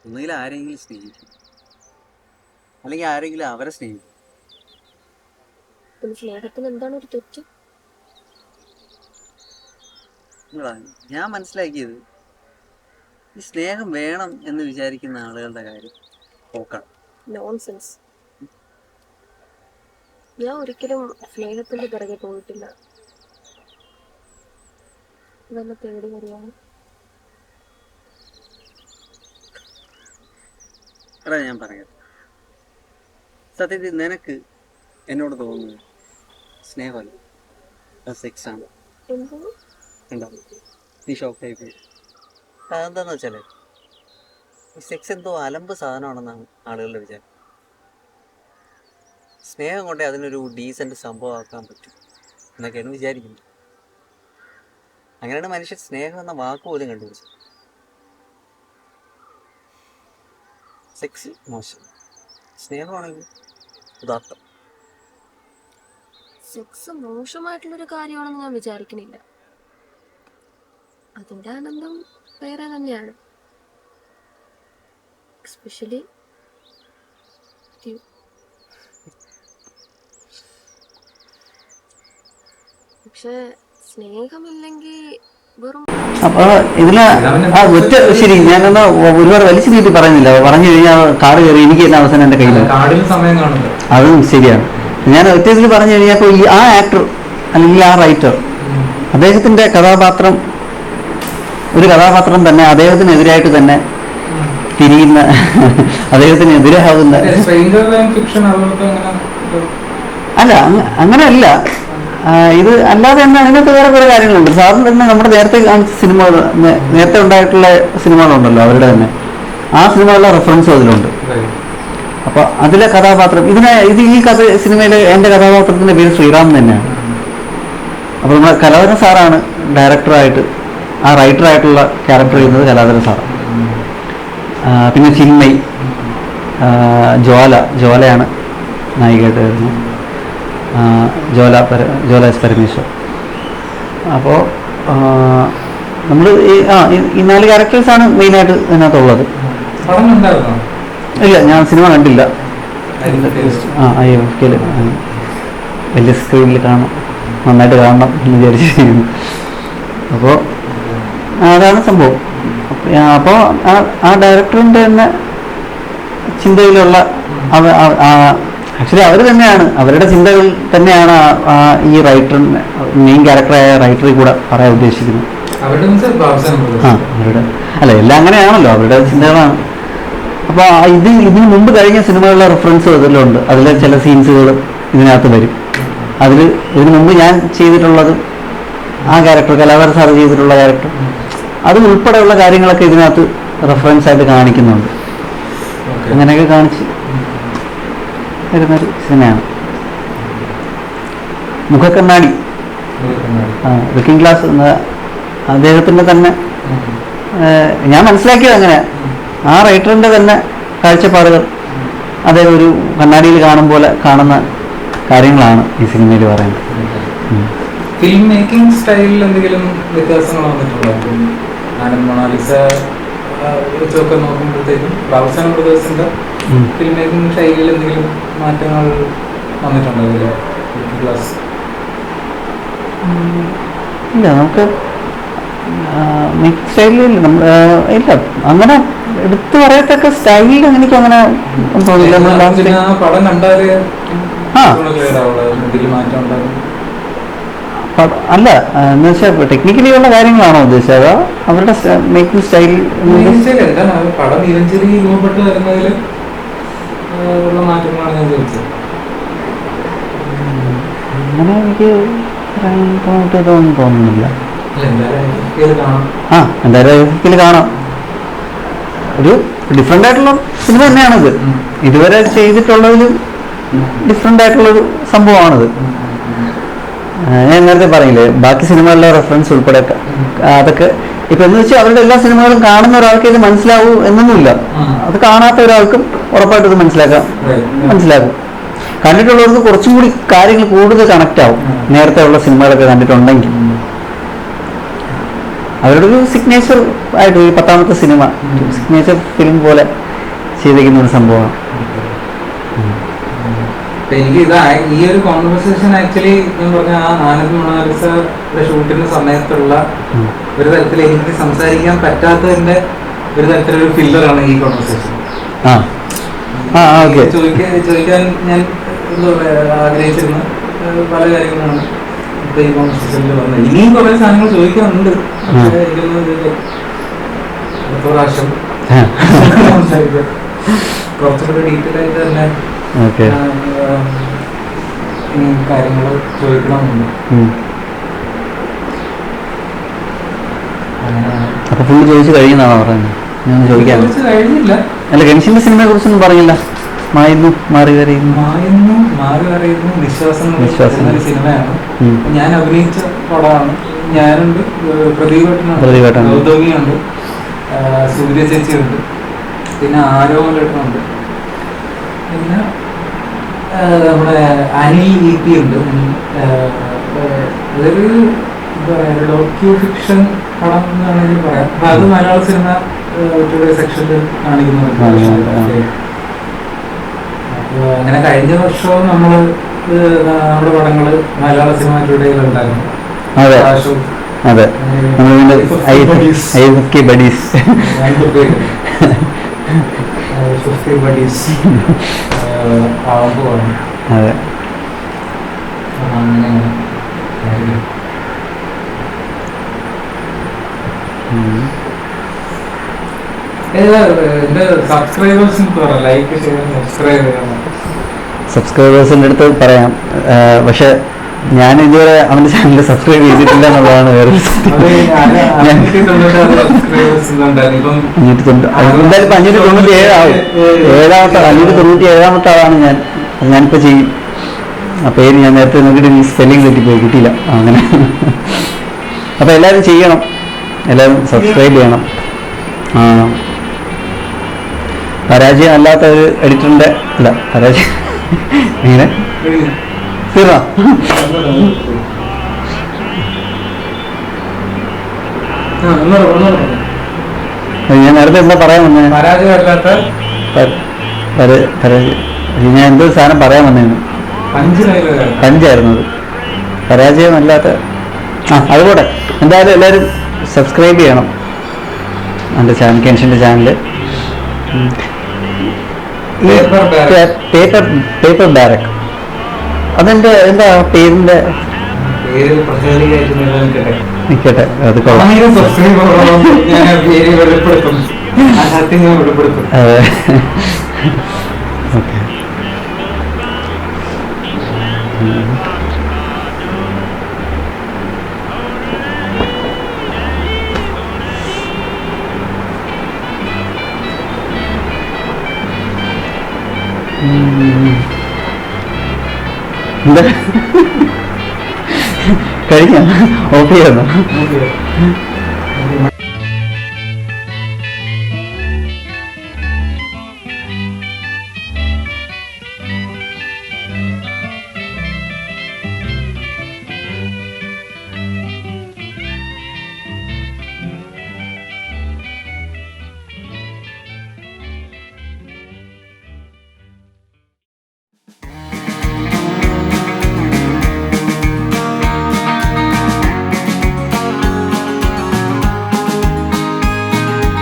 ഒന്നുകിൽ ആരെങ്കിലും സ്നേഹിക്കും, അല്ലെങ്കിൽ ആരെങ്കിലും അവരെ സ്നേഹിക്കും. സ്നേഹത്തിന് എന്താണ് ഒരു തെറ്റ്? ഞാൻ മനസ്സിലാക്കിയത് ഈ സ്നേഹം വേണം എന്ന് വിചാരിക്കുന്ന ആളുകളുടെ കാര്യം പോക്കണം. നോൺസെൻസ്. ഞാൻ ഒരിക്കലും സ്നേഹത്തിന്റെ പിറകെ പോയിട്ടില്ല. ഇതെന്നെ തേടി വരികയാണ്. എടാ ഞാൻ പറയാം, സത്യത്തിൽ നിനക്ക് എന്നോട് തോന്നുന്നത് സ്നേഹമല്ല, സെക്സാണ്. ഉണ്ടോ? നീ ഷോക്കായി പോയി. അതെന്താന്ന് വെച്ചാല് ഈ സെക്സ് എന്തോ അലമ്പ് സാധനമാണെന്നാണ് ആളുകളുടെ വിചാരം. സ്നേഹം കൊണ്ടേ അതിനൊരു ഡീസൻറ്റ് സംഭവമാക്കാൻ പറ്റും എന്നൊക്കെയാണ് വിചാരിക്കുന്നത്. അങ്ങനെയാണ് മനുഷ്യൻ സ്നേഹം എന്ന വാക്ക് പോലും കണ്ടുപിടിച്ചത്. സെക്സ് മോശം, സ്നേഹമാണെങ്കിൽ ഉദാത്തം. സെക്സ് മോശമായിട്ടുള്ളൊരു കാര്യമാണെന്ന് ഞാൻ വിചാരിക്കണില്ല. അതിൻ്റെ ആനന്ദം വേറെ തന്നെയാണ്. എസ്പെഷ്യലി പക്ഷെ സ്നേഹമില്ലെങ്കിൽ വെറും. അപ്പൊ ഇതിന് ഒറ്റ ശരി, ഞാനൊന്ന് ഒരുപാട് വലിച്ചു നീട്ടി പറയുന്നില്ല. പറഞ്ഞു കഴിഞ്ഞാൽ കാട് കയറി എനിക്ക് തന്നെ അവസാനം എന്റെ കയ്യിൽ. അതും ശരിയാണ്. ഞാൻ ഒറ്റ ഇതിൽ പറഞ്ഞു കഴിഞ്ഞപ്പോൾ ഈ ആ ആക്ടർ അല്ലെങ്കിൽ ആ റൈറ്റർ അദ്ദേഹത്തിന്റെ കഥാപാത്രം ഒരു കഥാപാത്രം തന്നെ അദ്ദേഹത്തിനെതിരായിട്ട് തന്നെ തിരിയുന്ന, അദ്ദേഹത്തിന് എതിരാകുന്ന. അല്ല അങ്ങനെയല്ല, ഇത് അല്ലാതെ തന്നെ അതിനകത്ത് വേറെ കുറെ കാര്യങ്ങളുണ്ട്. സാറിന് തന്നെ നമ്മുടെ നേരത്തെ കാണിച്ച സിനിമകൾ, നേരത്തെ ഉണ്ടായിട്ടുള്ള സിനിമകളുണ്ടല്ലോ അവരുടെ തന്നെ, ആ സിനിമകളുടെ റെഫറൻസും അതിലുണ്ട്. അപ്പൊ അതിലെ കഥാപാത്രം ഇത് ഈ സിനിമയിലെ എൻ്റെ കഥാപാത്രത്തിന്റെ പേര് ശ്രീറാം തന്നെയാണ്. അപ്പൊ നമ്മുടെ കലാധരൻ സാറാണ് ഡയറക്ടറായിട്ട്, ആ റൈറ്ററായിട്ടുള്ള ക്യാരക്ടർ ചെയ്യുന്നത് കലാധരൻ സാറാണ്. പിന്നെ ചിന്മയ്, ജ്വാലയാണ് നായികയായിട്ട് വരുന്നത്. ജ്വാല എസ് പരമേശ്വർ. അപ്പോൾ നമ്മൾ ഈ 4 ക്യാരക്ടേഴ്സാണ് മെയിനായിട്ട് ഇതിനകത്തുള്ളത്. പടം കണ്ടായിരുന്നോ? ഇല്ല, ഞാൻ സിനിമ കണ്ടില്ല. IFKയിൽ വലിയ സ്ക്രീനിൽ കാണാം, നന്നായിട്ട് കാണണം എന്ന് വിചാരിച്ചിരിക്കുന്നു. അപ്പോൾ അതാണ് സംഭവം. അപ്പോൾ ആ ഡയറക്ടറിൻ്റെ തന്നെ ചിന്തയിലുള്ള ആക്ച്വലി അവർ തന്നെയാണ്, അവരുടെ ചിന്തകൾ തന്നെയാണ് ഈ റൈറ്ററിന്, മെയിൻ ക്യാരക്ടറായ റൈറ്ററിൽ കൂടെ പറയാൻ ഉദ്ദേശിക്കുന്നത്. അവരുടെ അല്ല, എല്ലാം അങ്ങനെയാണല്ലോ, അവരുടെ ചിന്തകളാണ്. അപ്പോൾ ഇതിന് മുമ്പ് കഴിഞ്ഞ സിനിമകളിലെ റെഫറൻസ് ഇതിലുണ്ട്. അതിലെ ചില സീൻസുകൾ ഇതിനകത്ത് വരും. ഇതിനു മുമ്പ് ഞാൻ ചെയ്തിട്ടുള്ളത് ആ ക്യാരക്ടർ, കലാകാരൻ സാർ ചെയ്തിട്ടുള്ള ക്യാരക്ടർ, അത് ഉൾപ്പെടെയുള്ള കാര്യങ്ങളൊക്കെ ഇതിനകത്ത് റെഫറൻസ് ആയിട്ട് കാണിക്കുന്നുണ്ട്. അങ്ങനെയൊക്കെ കാണിച്ച് വരുന്നൊരു സിനിമയാണ് മുഖക്കണ്ണാടി. ലുക്കിംഗ് ഗ്ലാസ് എന്ന അദ്ദേഹത്തിൻ്റെ തന്നെ ഞാൻ മനസ്സിലാക്കിയത് അങ്ങനെ, ആ റൈറ്ററിൻ്റെ തന്നെ കാഴ്ചപ്പാടുകൾ അദ്ദേഹം ഒരു കണ്ണാടിയിൽ പോലെ കാണുന്ന കാര്യങ്ങളാണ് ഈ സിനിമയിൽ പറയുന്നത്. ഫിലിം മേക്കിംഗ് സ്റ്റൈലിൽ എന്തെങ്കിലും വ്യത്യാസങ്ങൾ വന്നിട്ടുണ്ടോ? ആനന്ദ് മൊണാലിസ വെച്ചൊക്കെ നോക്കുമ്പോഴത്തേക്കും ബാബുസാൻ ബ്രദേഴ്സിന്റെ ഫിലിം മേക്കിംഗ് ശൈലിയിൽ എന്തെങ്കിലും മാറ്റങ്ങൾ വന്നിട്ടുണ്ടോ ഇതില്? ഇല്ല, നമുക്ക് മിക്സ് സ്റ്റൈലിൽ ഇല്ല, അങ്ങനെ എടുത്തു പറയത്തക്ക സ്റ്റൈലിൽ എനിക്കങ്ങനെ തോന്നില്ല. പടം കണ്ടാല് മാറ്റം ഉണ്ടാകും അല്ല എന്ന് വെച്ചാൽ ടെക്നിക്കലി ഉള്ള കാര്യങ്ങളാണോ ഉദ്ദേശിച്ചത്, അതോ അവരുടെ മേക്കിംഗ് സ്റ്റൈൽ? പടം ഇവഞ്ചലി രൂപപ്പെട്ട് വരുന്നതിൽ ഉള്ള മാറ്റങ്ങളാണ് ഞാൻ ചോദിച്ചത്. അങ്ങനെ എനിക്ക് ഇതൊന്നും തോന്നുന്നില്ല. എന്തായാലും കാണാം. ഒരു ഡിഫറെൻ്റ് ആയിട്ടുള്ള സിനിമ തന്നെയാണിത്. ഇതുവരെ ചെയ്തിട്ടുള്ളതിലും ഡിഫറെൻ്റ് ആയിട്ടുള്ളൊരു സംഭവമാണിത്. ഞാൻ നേരത്തെ പറയില്ലേ, ബാക്കി സിനിമകളിലെ റെഫറൻസ് ഉൾപ്പെടെ അതൊക്കെ ഇപ്പം എന്ന് വെച്ചാൽ അവരുടെ എല്ലാ സിനിമകളും കാണുന്ന ഒരാൾക്ക് ഇത് മനസ്സിലാവൂ എന്നൊന്നുമില്ല. അത് കാണാത്ത ഒരാൾക്കും ഉറപ്പായിട്ട് ഇത് മനസ്സിലാക്കും. കണ്ടിട്ടുള്ളവർക്ക് കുറച്ചും കൂടി കാര്യങ്ങൾ കൂടുതൽ കണക്റ്റ് ആവും, നേരത്തെ ഉള്ള സിനിമകളൊക്കെ കണ്ടിട്ടുണ്ടെങ്കിൽ. അവരുടെ ഒരു സിഗ്നേച്ചർ ആയിട്ട് ഈ 10ാമത്തെ സിനിമ സിഗ്നേച്ചർ ഫിലിം പോലെ ചെയ്തിരിക്കുന്ന ഒരു സംഭവമാണ്. എനിക്ക് ഈ ഒരു കോൺവെർസേഷൻ ആക്ച്വലി ഞാൻ പറഞ്ഞ ആ ആനന്ദ് മൊണാലിസയുടെ ഷൂട്ടിന്റെ സമയത്തുള്ള ഒരു തരത്തിൽ എനിക്ക് സംസാരിക്കാൻ പറ്റാത്തതിന്റെ ഒരു തരത്തിലൊരു ഫില്ലറാണ് ഈ കോൺവെർസേഷൻ. ചോദിക്കാൻ ഞാൻ എന്താ പറയുക ആഗ്രഹിച്ചിരുന്ന പല കാര്യങ്ങളാണ് ഇപ്പൊ ഈ കോൺവെർസേഷനിൽ വന്നത്. ഇനിയും കുറെ സാധനങ്ങൾ ചോദിക്കാനുണ്ട്, പക്ഷേ അടുത്ത പ്രാവശ്യം സംസാരിക്കാം, കുറച്ചുകൂടെ ഡീറ്റെയിൽ ആയിട്ട് തന്നെ കാര്യങ്ങൾ ചോദിക്കണമെന്നുണ്ട്. അപ്പൊ ഫുള്ള് ചോദിച്ചു കഴിയുന്നാണോ പറയുന്നത്? ഞാൻ ചോദിക്കാൻ കഴിഞ്ഞില്ല. അല്ല, ഗണേശന്റെ സിനിമയെ കുറിച്ചൊന്നും പറഞ്ഞില്ല. മായുന്നു മാറി കരയുന്നു, നിശ്വാസം സിനിമയാണ്. ഞാൻ അഭിനയിച്ച പടമാണ്. ഞാനുണ്ട്, പ്രദീപേട്ടനുണ്ട്, ഗൗതമിയുണ്ട്, സൂര്യ ചേച്ചിയുണ്ട്, പിന്നെ ആരോമലേട്ടനുണ്ട്, പിന്നെ നമ്മുടെ അനിൽ EP ഉണ്ട്. അതൊരു എന്താ പറയുക, ഡോക്യു ഫിക്ഷൻ പടം എന്ന് വേണമെങ്കിൽ പറയാം. അപ്പൊ അത് മലയാള സിനിമ ടുഡേ സെക്ഷനിൽ കാണിക്കുന്നുണ്ട്. അപ്പോൾ അങ്ങനെ കഴിഞ്ഞ വർഷവും നമ്മുടെ പടങ്ങള് മലയാള സിനിമ ടുഡേയിൽ ഉണ്ടായിരുന്നു. ആവുമ്പോഴാണ് അങ്ങനെ സബ്സ്ക്രൈബേഴ്സിൻ്റെ അടുത്ത് പറയാം, പക്ഷെ ഞാൻ ഇതുവരെ അവൻ്റെ ചാനൽ സബ്സ്ക്രൈബ് ചെയ്തിട്ടില്ല എന്നുള്ളതാണ് വേറെ. എന്തായാലും 597 ആവും. 597ാമത്തെ ആളാണ് ഞാൻ. ഞാനിപ്പോൾ ചെയ്യും. ആ പേര് ഞാൻ നേരത്തെ നോക്കിയിട്ട് സ്പെല്ലിംഗ് തെറ്റിപ്പോയി, കിട്ടിയില്ല. അങ്ങനെ അപ്പോൾ എല്ലാവരും ചെയ്യണം, എല്ലാവരും സബ്സ്ക്രൈബ് ചെയ്യണം. പരാജയം അല്ലാത്ത ഒരു എഡിറ്ററിൻ്റെ അല്ല, പരാജയം ഇങ്ങനെ തീർന്നോ? ഞാൻ നേരത്തെ എന്താ പറയാൻ വന്നേ? പരാജയമല്ലാത്ത ഞാൻ എന്തോ സാധനം പറയാൻ വന്നേന്ന്. പഞ്ചായിരുന്നു അത്, പരാജയമല്ലാത്ത. അതുകൂടെ എന്തായാലും എല്ലാവരും സബ്സ്ക്രൈബ് ചെയ്യണം എൻ്റെ ചാനൽ, കെൻഷൻ്റെ ചാനൽ. പേപ്പർ ബാരക്, അതെൻ്റെ എന്താ പേരിൻ്റെ നിൽക്കട്ടെ, അത് ഓക്കെ. എന്താ കഴിഞ്ഞ ഓഫ് ചെയ്യുന്നു?